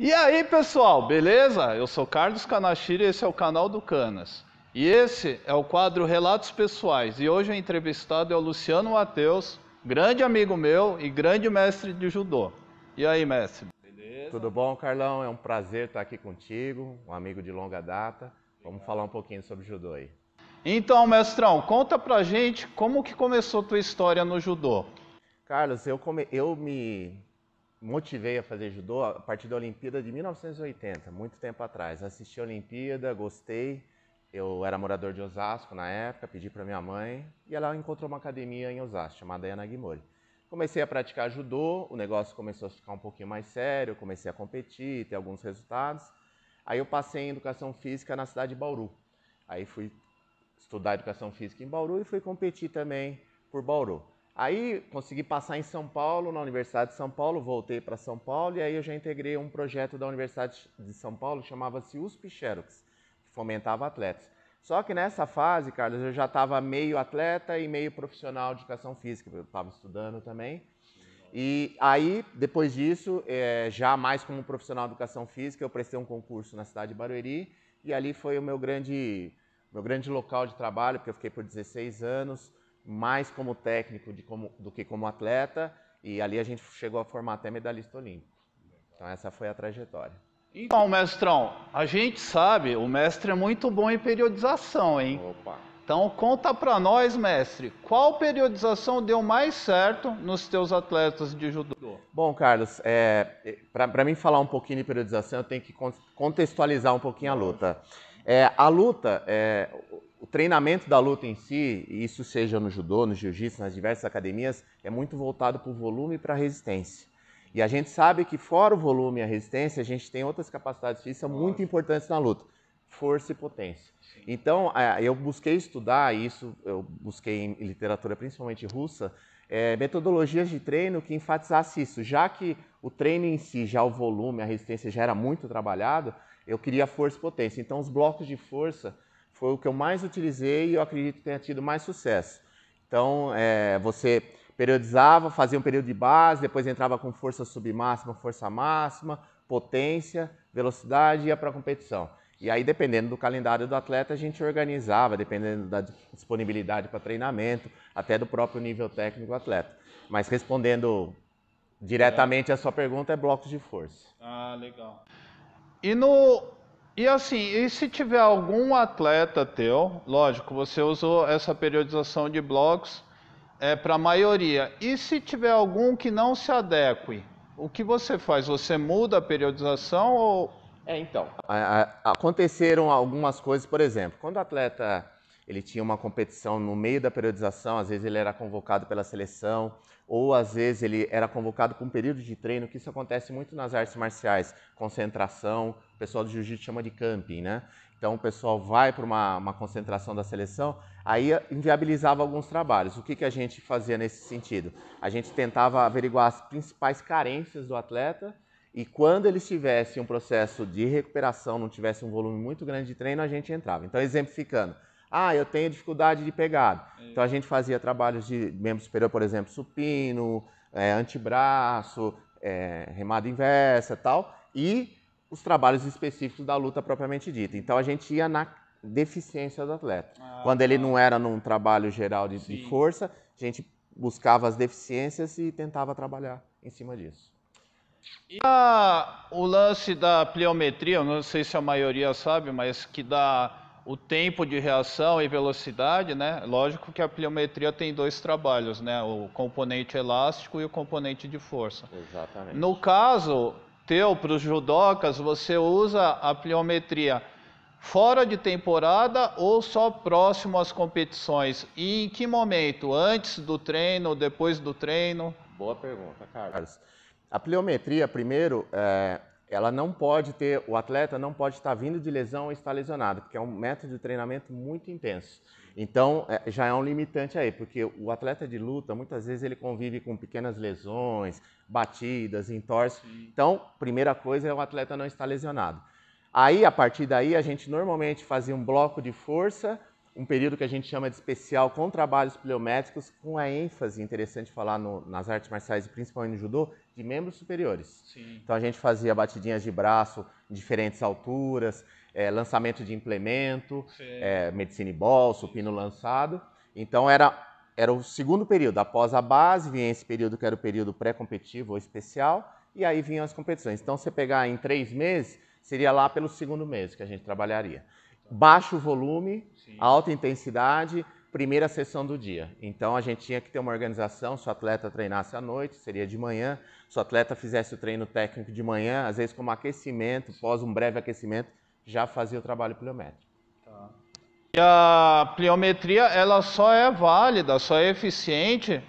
E aí, pessoal, beleza? Eu sou Carlos Kanashiro e esse é o canal do Canas. E esse é o quadro Relatos Pessoais. E hoje o entrevistado é o Luciano Matheus, grande amigo meu e grande mestre de judô. E aí, mestre? Beleza? Tudo bom, Carlão? É um prazer estar aqui contigo, um amigo de longa data. Vamos falar um pouquinho sobre judô aí. Então, mestrão, conta pra gente como que começou tua história no judô. Carlos, eu me motivei a fazer judô a partir da Olimpíada de 1980, muito tempo atrás. Assisti a Olimpíada, gostei. Eu era morador de Osasco na época, pedi para minha mãe e ela encontrou uma academia em Osasco, chamada Yanagimori. Comecei a praticar judô, o negócio começou a ficar um pouquinho mais sério, comecei a competir, ter alguns resultados. Aí eu passei em educação física na cidade de Bauru. Aí fui estudar educação física em Bauru e fui competir também por Bauru. Aí consegui passar em São Paulo, na Universidade de São Paulo, voltei para São Paulo e aí eu já integrei um projeto da Universidade de São Paulo, chamava-se USP Xerox, que fomentava atletas. Só que nessa fase, Carlos, eu já estava meio atleta e meio profissional de educação física, eu estava estudando também. E aí, depois disso, já mais como profissional de educação física, eu prestei um concurso na cidade de Barueri e ali foi o meu grande local de trabalho, porque eu fiquei por 16 anos, mais como técnico do que como atleta, e ali a gente chegou a formar até medalhista olímpico. Então essa foi a trajetória. Então, mestrão, a gente sabe, o mestre é muito bom em periodização, hein? Opa! Então conta pra nós, mestre, qual periodização deu mais certo nos teus atletas de judô? Bom, Carlos, para mim falar um pouquinho de periodização, eu tenho que contextualizar um pouquinho a luta. O treinamento da luta em si, e isso seja no judô, no jiu-jitsu, nas diversas academias, é muito voltado para o volume e para a resistência. E a gente sabe que fora o volume e a resistência, a gente tem outras capacidades físicas muito importantes na luta. Força e potência. Então, eu busquei estudar isso, eu busquei em literatura principalmente russa, metodologias de treino que enfatizasse isso. Já que o treino em si, já o volume, a resistência já era muito trabalhado, eu queria força e potência. Então, os blocos de força foi o que eu mais utilizei e eu acredito que tenha tido mais sucesso. Então, você periodizava, fazia um período de base, depois entrava com força submáxima, força máxima, potência, velocidade e ia para a competição. E aí, dependendo do calendário do atleta, a gente organizava, dependendo da disponibilidade para treinamento, até do próprio nível técnico do atleta. Mas respondendo diretamente a sua pergunta, é blocos de força. Ah, legal. E se tiver algum atleta teu, lógico, você usou essa periodização de blocos para a maioria. E se tiver algum que não se adeque, o que você faz? Você muda a periodização ou... Então, aconteceram algumas coisas, por exemplo, quando o atleta ele tinha uma competição no meio da periodização, às vezes ele era convocado pela seleção, ou às vezes ele era convocado para um período de treino, que isso acontece muito nas artes marciais, concentração, o pessoal do jiu-jitsu chama de camping, né? Então o pessoal vai para uma concentração da seleção, aí inviabilizava alguns trabalhos. O que a gente fazia nesse sentido? A gente tentava averiguar as principais carências do atleta, e quando eles tivessem um processo de recuperação, não tivesse um volume muito grande de treino, a gente entrava. Então, exemplificando, eu tenho dificuldade de pegada. Então, a gente fazia trabalhos de membro superior, por exemplo, supino, antebraço, remada inversa e tal, e os trabalhos específicos da luta propriamente dita. Então, a gente ia na deficiência do atleta. Quando ele não era num trabalho geral de força, a gente buscava as deficiências e tentava trabalhar em cima disso. E o lance da pliometria, eu não sei se a maioria sabe, mas que dá o tempo de reação e velocidade, né? Lógico que a pliometria tem dois trabalhos, né? O componente elástico e o componente de força. Exatamente. No caso teu, para os judocas, você usa a pliometria fora de temporada ou só próximo às competições? E em que momento? Antes do treino, depois do treino? Boa pergunta, Carlos. A pliometria, primeiro, ela não pode ter, o atleta não pode estar vindo de lesão ou estar lesionado, porque é um método de treinamento muito intenso. Então, já é um limitante aí, porque o atleta de luta, muitas vezes ele convive com pequenas lesões, batidas, entorses. Então, primeira coisa é o atleta não estar lesionado. Aí, a partir daí, a gente normalmente fazia um bloco de força um período que a gente chama de especial com trabalhos pliométricos, com a ênfase, interessante falar nas artes marciais e principalmente no judô, de membros superiores. Sim. Então a gente fazia batidinhas de braço em diferentes alturas, lançamento de implemento, medicine ball, supino lançado. Então era o segundo período, após a base, vinha esse período que era o período pré-competitivo ou especial, e aí vinham as competições. Então, se você pegar em 3 meses, seria lá pelo segundo mês que a gente trabalharia. Baixo volume, sim, alta intensidade, primeira sessão do dia. Então, a gente tinha que ter uma organização, se o atleta treinasse à noite, seria de manhã, se o atleta fizesse o treino técnico de manhã, às vezes como aquecimento, pós um breve aquecimento, já fazia o trabalho pliométrico. Tá. E a pliometria, ela só é válida, só é eficiente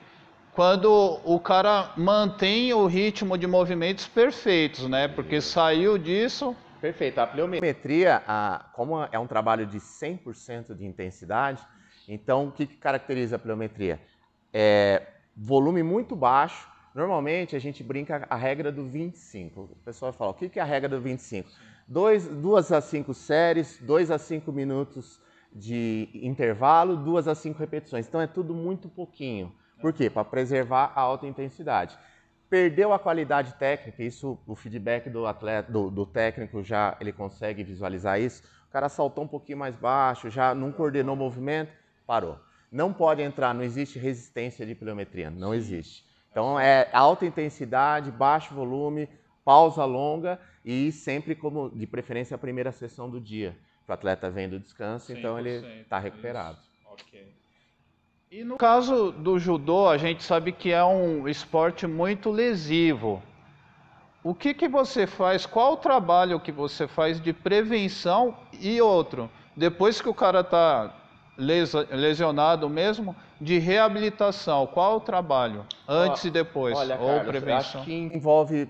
quando o cara mantém o ritmo de movimentos perfeitos, né? Porque saiu disso... Perfeito. A pliometria, como é um trabalho de 100% de intensidade, então o que caracteriza a pliometria? Volume muito baixo. Normalmente a gente brinca a regra do 25. O pessoal fala, o que é a regra do 25? 2 a 5 séries, 2 a 5 minutos de intervalo, 2 a 5 repetições. Então é tudo muito pouquinho. Por quê? Para preservar a alta intensidade. Perdeu a qualidade técnica, isso o feedback do atleta, do técnico já ele consegue visualizar isso. O cara saltou um pouquinho mais baixo, já não coordenou o movimento, parou. Não pode entrar, não existe resistência de pliometria, não existe. Então é alta intensidade, baixo volume, pausa longa e sempre como de preferência a primeira sessão do dia. O atleta vem do descanso, então ele está recuperado. Ok. E no caso do judô, a gente sabe que é um esporte muito lesivo. O que você faz? Qual o trabalho que você faz de prevenção e outro? Depois que o cara está lesionado mesmo, de reabilitação, qual o trabalho? Antes e depois? Olha, ou Carlos, prevenção? eu acho que envolve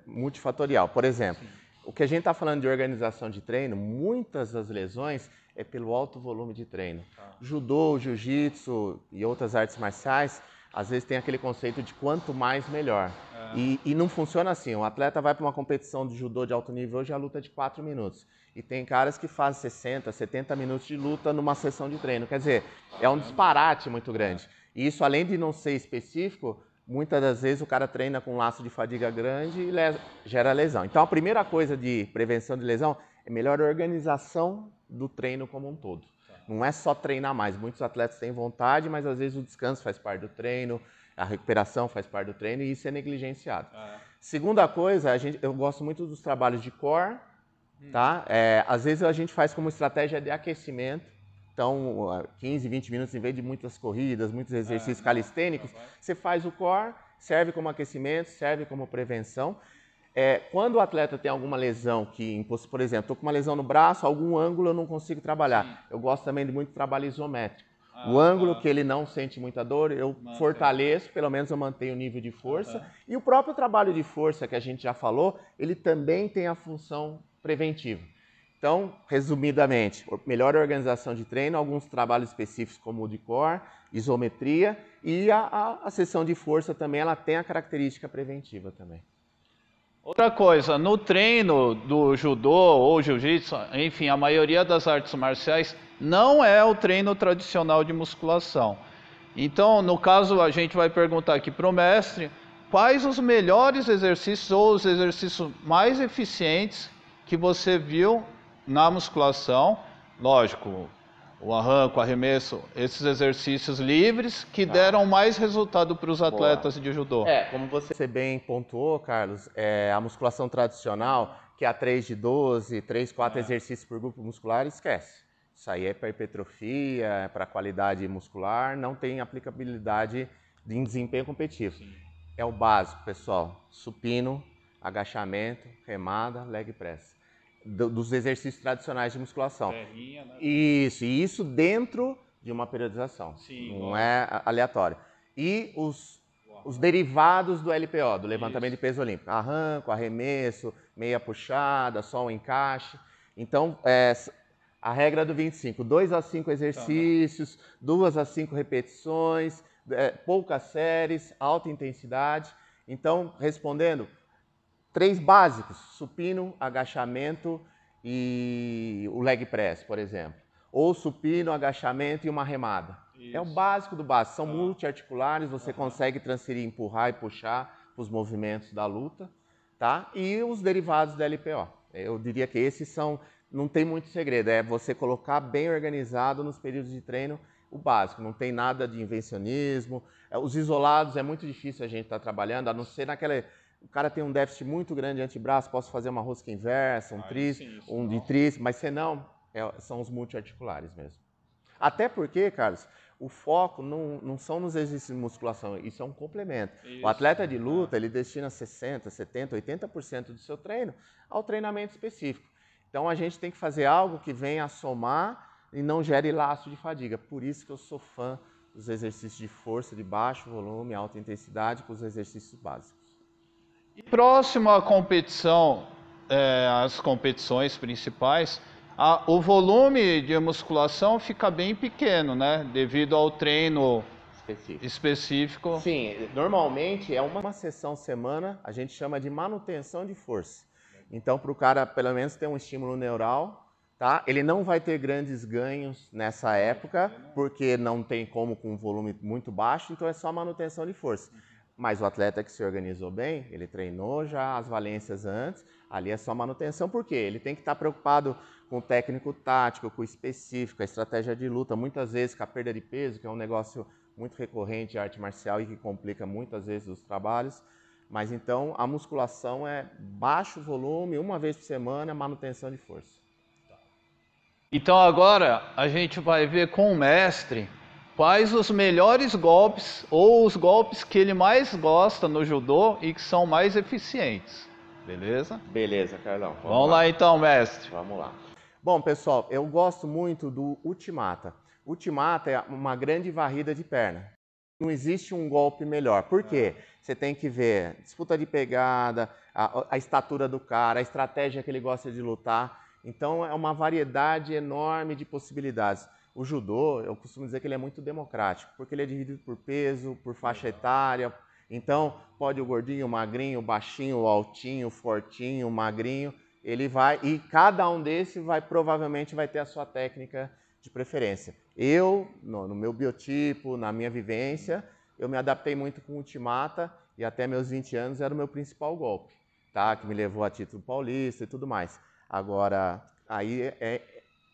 multifatorial. Por exemplo, o que a gente está falando de organização de treino, muitas das lesões é pelo alto volume de treino. Judô, jiu-jitsu e outras artes marciais, às vezes tem aquele conceito de quanto mais melhor. E não funciona assim. Um atleta vai para uma competição de judô de alto nível hoje, a luta é de 4 minutos. E tem caras que fazem 60, 70 minutos de luta numa sessão de treino. Quer dizer, é um disparate muito grande. E isso, além de não ser específico, muitas das vezes o cara treina com um laço de fadiga grande e gera lesão. Então, a primeira coisa de prevenção de lesão é melhor organização do treino como um todo. Não é só treinar mais. Muitos atletas têm vontade, mas às vezes o descanso faz parte do treino, a recuperação faz parte do treino e isso é negligenciado. Segunda coisa, eu gosto muito dos trabalhos de core, tá? Às vezes a gente faz como estratégia de aquecimento. Então, 15, 20 minutos, em vez de muitas corridas, muitos exercícios calistênicos, você faz o core, serve como aquecimento, serve como prevenção. Quando o atleta tem alguma lesão, por exemplo, estou com uma lesão no braço, algum ângulo eu não consigo trabalhar. Sim. Eu gosto também de muito trabalho isométrico. O ângulo que ele não sente muita dor, eu fortaleço, pelo menos eu mantenho o nível de força. E o próprio trabalho de força que a gente já falou, ele também tem a função preventiva. Então, resumidamente, melhor organização de treino, alguns trabalhos específicos como o de core, isometria e a sessão de força também, ela tem a característica preventiva também. Outra coisa, no treino do judô ou jiu-jitsu, enfim, a maioria das artes marciais não é o treino tradicional de musculação. Então, no caso, a gente vai perguntar aqui para o mestre quais os melhores exercícios ou os exercícios mais eficientes que você viu na musculação. Lógico, o arranco, o arremesso, esses exercícios livres que deram mais resultado para os atletas de judô. Como você bem pontuou, Carlos, a musculação tradicional, que é a 3 de 12, 3, 4 exercícios por grupo muscular, esquece. Isso aí é para hipertrofia, é para qualidade muscular, não tem aplicabilidade em desempenho competitivo. Sim. É o básico, pessoal. Supino, agachamento, remada, leg press. Dos exercícios tradicionais de musculação. Terrinha, né? Isso dentro de uma periodização. Sim, não é aleatório. E os derivados do LPO, do levantamento de peso olímpico. Arranco, arremesso, meia puxada, só um encaixe. Então, a regra do 25, 2 a 5 exercícios, 2 a 5 repetições, poucas séries, alta intensidade. Então, respondendo, 3 básicos, supino, agachamento e o leg press, por exemplo. ou supino, agachamento e uma remada. Isso. É o básico do básico. São multiarticulares, você consegue transferir, empurrar e puxar os movimentos da luta, tá? E os derivados da LPO. Eu diria que esses são, não tem muito segredo, é você colocar bem organizado nos períodos de treino o básico, não tem nada de invencionismo. Os isolados é muito difícil a gente estar trabalhando, a não ser naquela... O cara tem um déficit muito grande de antebraço, posso fazer uma rosca inversa, um de tríceps, mas senão são os multiarticulares mesmo. Até porque, Carlos, o foco não são nos exercícios de musculação, isso é um complemento. Isso. O atleta de luta, ele destina 60%, 70%, 80% do seu treino ao treinamento específico. Então a gente tem que fazer algo que venha a somar e não gere laço de fadiga. Por isso que eu sou fã dos exercícios de força de baixo volume, alta intensidade, com os exercícios básicos. E próximo à competição, as competições principais, o volume de musculação fica bem pequeno, né? Devido ao treino específico. Sim, normalmente é uma sessão semana, a gente chama de manutenção de força. Então, para o cara, pelo menos, ter um estímulo neural, tá? Ele não vai ter grandes ganhos nessa época, porque não tem como com um volume muito baixo, então é só manutenção de força. Mas o atleta que se organizou bem, ele treinou já as valências antes, ali é só manutenção, porque ele tem que estar preocupado com o técnico tático, com o específico, a estratégia de luta, muitas vezes com a perda de peso, que é um negócio muito recorrente de arte marcial e que complica muitas vezes os trabalhos. Mas então a musculação é baixo volume, uma vez por semana, manutenção de força. Então agora a gente vai ver com o mestre quais os melhores golpes ou os golpes que ele mais gosta no judô e que são mais eficientes. Beleza? Beleza, Carlão. Vamos lá então, mestre. Vamos lá. Bom, pessoal, eu gosto muito do Ultimata. Ultimata é uma grande varrida de perna. Não existe um golpe melhor. Por quê? Você tem que ver disputa de pegada, a estatura do cara, a estratégia que ele gosta de lutar. Então é uma variedade enorme de possibilidades. O judô, eu costumo dizer que ele é muito democrático, porque ele é dividido por peso, por faixa etária. Então, pode o gordinho, o magrinho, o baixinho, o altinho, o fortinho, o magrinho, ele vai, e cada um desses provavelmente vai ter a sua técnica de preferência. Eu, no meu biotipo, na minha vivência, eu me adaptei muito com o Ultimata e até meus 20 anos era o meu principal golpe, tá? Que me levou a título paulista e tudo mais. Agora, aí é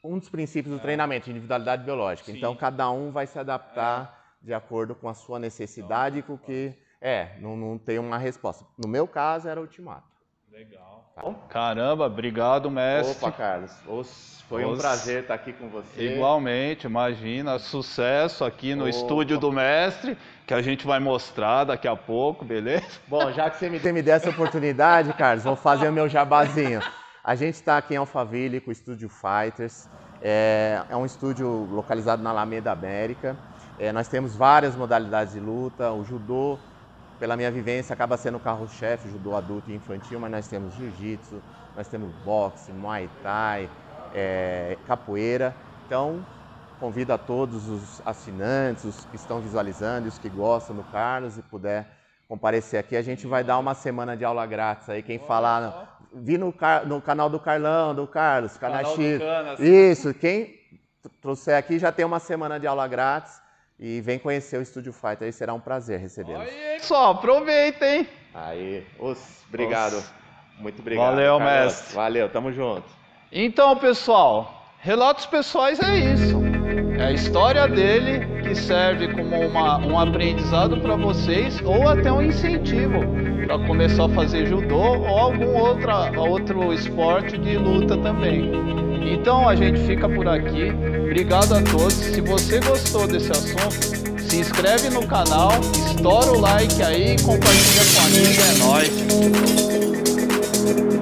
um dos princípios do treinamento, individualidade biológica. Sim. Então, cada um vai se adaptar de acordo com a sua necessidade e com o que... não tem uma resposta. No meu caso, era o Ultimata. Legal. Tá. Caramba, obrigado, mestre. Opa, Carlos. Foi um prazer estar aqui com você. Igualmente, imagina. Sucesso aqui no estúdio do mestre, que a gente vai mostrar daqui a pouco, beleza? Bom, já que você me deu essa oportunidade, Carlos, vou fazer o meu jabazinho. A gente está aqui em Alphaville com o Estúdio Fighters. É um estúdio localizado na Alameda América. Nós temos várias modalidades de luta. O judô, pela minha vivência, acaba sendo o carro-chefe, judô adulto e infantil, mas nós temos jiu-jitsu, nós temos boxe, muay thai, capoeira. Então, convido a todos os assinantes, os que estão visualizando, os que gostam do Carlos e puder comparecer aqui. A gente vai dar uma semana de aula grátis aí. Quem falar, vi no canal do Carlão, do Carlos, canal X. Isso, quem trouxer aqui já tem uma semana de aula grátis. E vem conhecer o Estúdio Fighter, aí será um prazer recebê-los. Aí, pessoal, aproveita, hein? Aí, obrigado. Muito obrigado. Valeu, Carlos. mestre. Valeu, tamo junto. Então, pessoal, relatos pessoais é isso. É a história dele que serve como um aprendizado para vocês ou até um incentivo para começar a fazer judô ou algum outro esporte de luta também. Então a gente fica por aqui. Obrigado a todos. Se você gostou desse assunto, se inscreve no canal, estoura o like aí e compartilha com a amiga. É nóis!